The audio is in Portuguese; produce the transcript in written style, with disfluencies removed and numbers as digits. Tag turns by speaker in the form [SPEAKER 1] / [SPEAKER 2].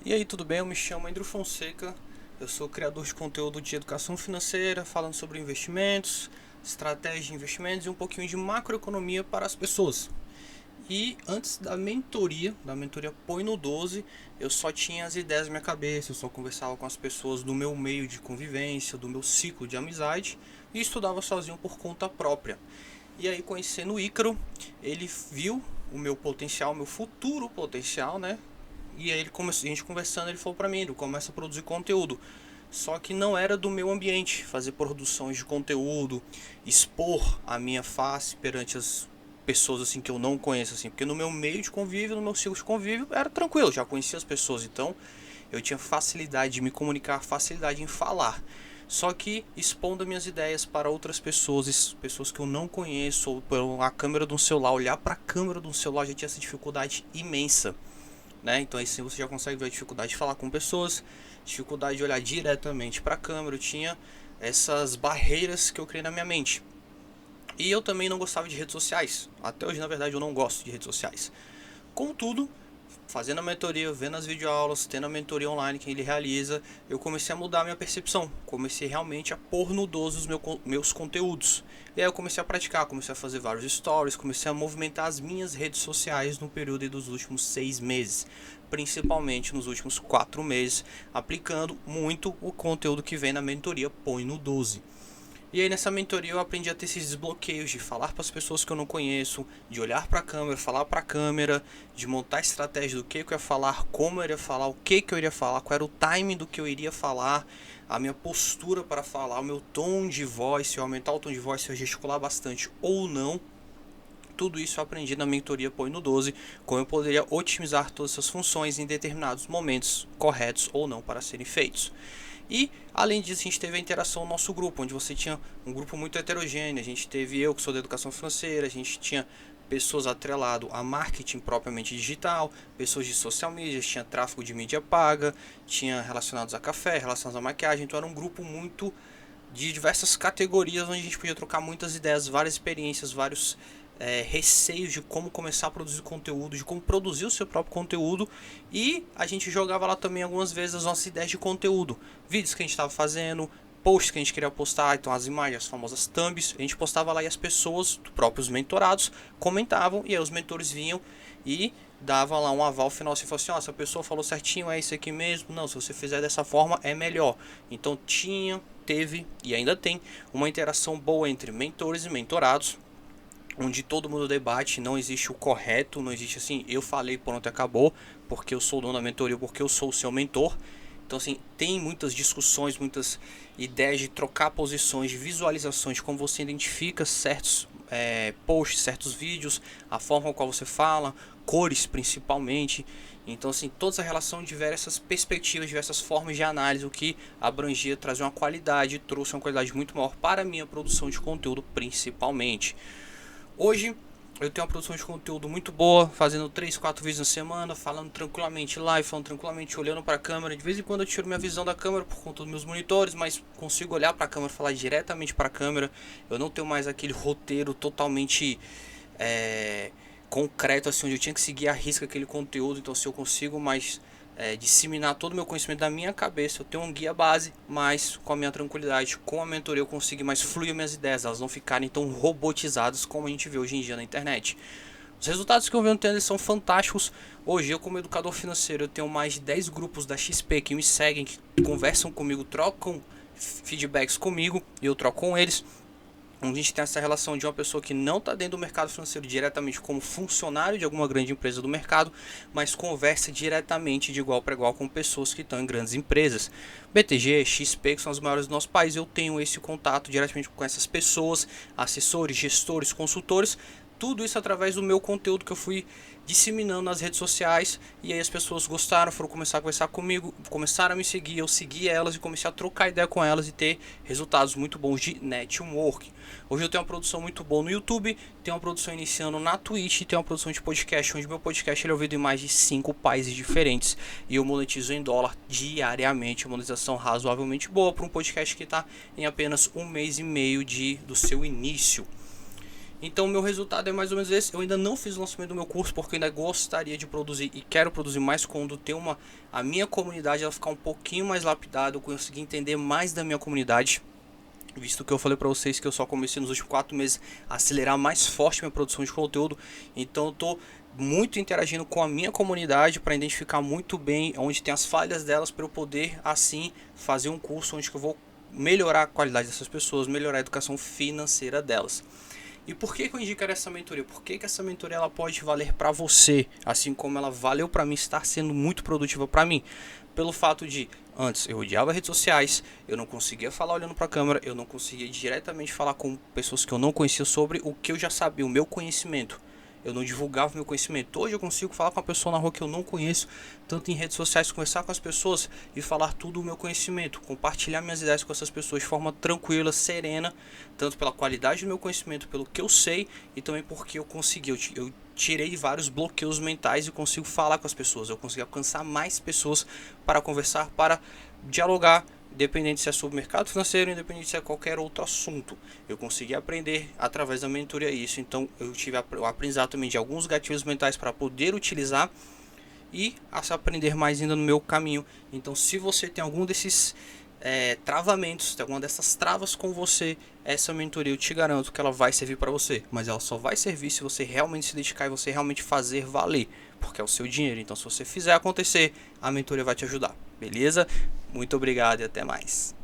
[SPEAKER 1] E aí, tudo bem? Eu me chamo Andrew Fonseca, eu sou criador de conteúdo de educação financeira, falando sobre investimentos, estratégia de investimentos e um pouquinho de macroeconomia para as pessoas. E antes da mentoria Põe no 12, eu só tinha as ideias na minha cabeça, eu só conversava com as pessoas do meu meio de convivência, do meu ciclo de amizade e estudava sozinho por conta própria. E aí, conhecendo o Ícaro, ele viu o meu potencial, o meu futuro potencial, né? E aí a gente conversando, ele falou pra mim, ele começa a produzir conteúdo. Só que não era do meu ambiente fazer produções de conteúdo, expor a minha face perante as pessoas assim que eu não conheço assim, porque no meu meio de convívio, no meu ciclo de convívio, era tranquilo, já conhecia as pessoas, então eu tinha facilidade de me comunicar, facilidade em falar. Só que expondo minhas ideias para outras pessoas, pessoas que eu não conheço, ou pela câmera de um celular, olhar para a câmera de um celular já tinha essa dificuldade imensa, né? Então aí sim você já consegue ver a dificuldade de falar com pessoas, dificuldade de olhar diretamente para a câmera. Eu tinha essas barreiras que eu criei na minha mente. E eu também não gostava de redes sociais. Até hoje, na verdade, eu não gosto de redes sociais. Contudo, fazendo a mentoria, vendo as videoaulas, tendo a mentoria online que ele realiza, eu comecei a mudar a minha percepção. Comecei realmente a pôr no 12 os meus conteúdos. E aí eu comecei a praticar, comecei a fazer vários stories, comecei a movimentar as minhas redes sociais no período dos últimos 6 meses. Principalmente nos últimos 4 meses, aplicando muito o conteúdo que vem na mentoria Põe no 12. E aí nessa mentoria eu aprendi a ter esses desbloqueios de falar para as pessoas que eu não conheço, de olhar para a câmera, falar para a câmera, de montar estratégia do que eu ia falar, como eu iria falar, o que eu iria falar, qual era o timing do que eu iria falar, a minha postura para falar, o meu tom de voz, se eu aumentar o tom de voz, se eu gesticular bastante ou não. Tudo isso eu aprendi na mentoria Põe no 12, como eu poderia otimizar todas essas funções em determinados momentos corretos ou não para serem feitos. E, além disso, a gente teve a interação no nosso grupo, onde você tinha um grupo muito heterogêneo. A gente teve eu, que sou da educação financeira, a gente tinha pessoas atrelado a marketing propriamente digital, pessoas de social media, tinha tráfego de mídia paga, tinha relacionados a café, relacionados a maquiagem. Então era um grupo muito de diversas categorias, onde a gente podia trocar muitas ideias, várias experiências, vários receios de como começar a produzir conteúdo, de como produzir o seu próprio conteúdo. E a gente jogava lá também algumas vezes as nossas ideias de conteúdo, vídeos que a gente estava fazendo, posts que a gente queria postar, então as imagens, as famosas thumbs, a gente postava lá e as pessoas, os próprios mentorados, comentavam, e aí os mentores vinham e dava lá um aval final, assim, falou assim, ó, essa pessoa falou certinho, é isso aqui mesmo, não, se você fizer dessa forma é melhor. Então teve e ainda tem uma interação boa entre mentores e mentorados, onde todo mundo debate, não existe o correto, não existe assim, eu falei, pronto, acabou, porque eu sou o dono da mentoria, porque eu sou o seu mentor. Então assim, tem muitas discussões, muitas ideias de trocar posições, de visualizações, de como você identifica certos posts, certos vídeos, a forma com a qual você fala, cores principalmente. Então assim, toda essa relação de diversas perspectivas, diversas formas de análise, o que abrangia trazer uma qualidade, trouxe uma qualidade muito maior para a minha produção de conteúdo principalmente. Hoje eu tenho uma produção de conteúdo muito boa, fazendo 3, 4 vídeos na semana, falando tranquilamente live, falando tranquilamente, olhando para a câmera. De vez em quando eu tiro minha visão da câmera por conta dos meus monitores, mas consigo olhar para a câmera, falar diretamente para a câmera. Eu não tenho mais aquele roteiro totalmente concreto, assim, onde eu tinha que seguir a risca aquele conteúdo. Então, se eu consigo mais disseminar todo o meu conhecimento da minha cabeça, eu tenho um guia base, mas com a minha tranquilidade, com a mentoria eu consigo mais fluir minhas ideias, elas não ficarem tão robotizadas como a gente vê hoje em dia na internet. Os resultados que eu venho tendo eles são fantásticos. Hoje eu, como educador financeiro, eu tenho mais de 10 grupos da XP que me seguem, que conversam comigo, trocam feedbacks comigo e eu troco com eles. A gente tem essa relação de uma pessoa que não está dentro do mercado financeiro diretamente como funcionário de alguma grande empresa do mercado, mas conversa diretamente de igual para igual com pessoas que estão em grandes empresas. BTG, XP, que são as maiores do nosso país, eu tenho esse contato diretamente com essas pessoas, assessores, gestores, consultores, tudo isso através do meu conteúdo que eu fui disseminando nas redes sociais. E aí as pessoas gostaram, foram começar a conversar comigo, começaram a me seguir, eu segui elas e comecei a trocar ideia com elas e ter resultados muito bons de network. Hoje eu tenho uma produção muito boa no YouTube, tenho uma produção iniciando na Twitch, tenho uma produção de podcast, onde meu podcast ele é ouvido em mais de 5 países diferentes e eu monetizo em dólar diariamente, uma monetização razoavelmente boa para um podcast que está em apenas 1 mês e meio do seu início. Então o meu resultado é mais ou menos esse. Eu ainda não fiz o lançamento do meu curso porque eu ainda gostaria de produzir e quero produzir mais quando ter a minha comunidade ela ficar um pouquinho mais lapidada, eu conseguir entender mais da minha comunidade. Visto que eu falei pra vocês que eu só comecei nos últimos 4 meses a acelerar mais forte minha produção de conteúdo, então eu tô muito interagindo com a minha comunidade para identificar muito bem onde tem as falhas delas para eu poder assim fazer um curso onde que eu vou melhorar a qualidade dessas pessoas, melhorar a educação financeira delas. E por que eu indicar essa mentoria? Por que essa mentoria ela pode valer para você, assim como ela valeu para mim, estar sendo muito produtiva para mim? Pelo fato de, antes eu odiava redes sociais, eu não conseguia falar olhando para a câmera, eu não conseguia diretamente falar com pessoas que eu não conhecia sobre o que eu já sabia, o meu conhecimento. Eu não divulgava meu conhecimento. Hoje eu consigo falar com uma pessoa na rua que eu não conheço, tanto em redes sociais, conversar com as pessoas e falar tudo o meu conhecimento, compartilhar minhas ideias com essas pessoas de forma tranquila, serena, tanto pela qualidade do meu conhecimento, pelo que eu sei e também porque eu consegui, eu tirei vários bloqueios mentais e consigo falar com as pessoas, eu consigo alcançar mais pessoas para conversar, para dialogar, independente se é sobre mercado financeiro, independente se é qualquer outro assunto. Eu consegui aprender através da mentoria isso, então eu tive o aprendizado também de alguns gatilhos mentais para poder utilizar e a se aprender mais ainda no meu caminho. Então se você tem algum desses travamentos, tem alguma dessas travas com você, essa mentoria eu te garanto que ela vai servir para você, mas ela só vai servir se você realmente se dedicar e você realmente fazer valer, porque é o seu dinheiro. Então se você fizer acontecer, a mentoria vai te ajudar, beleza? Muito obrigado e até mais.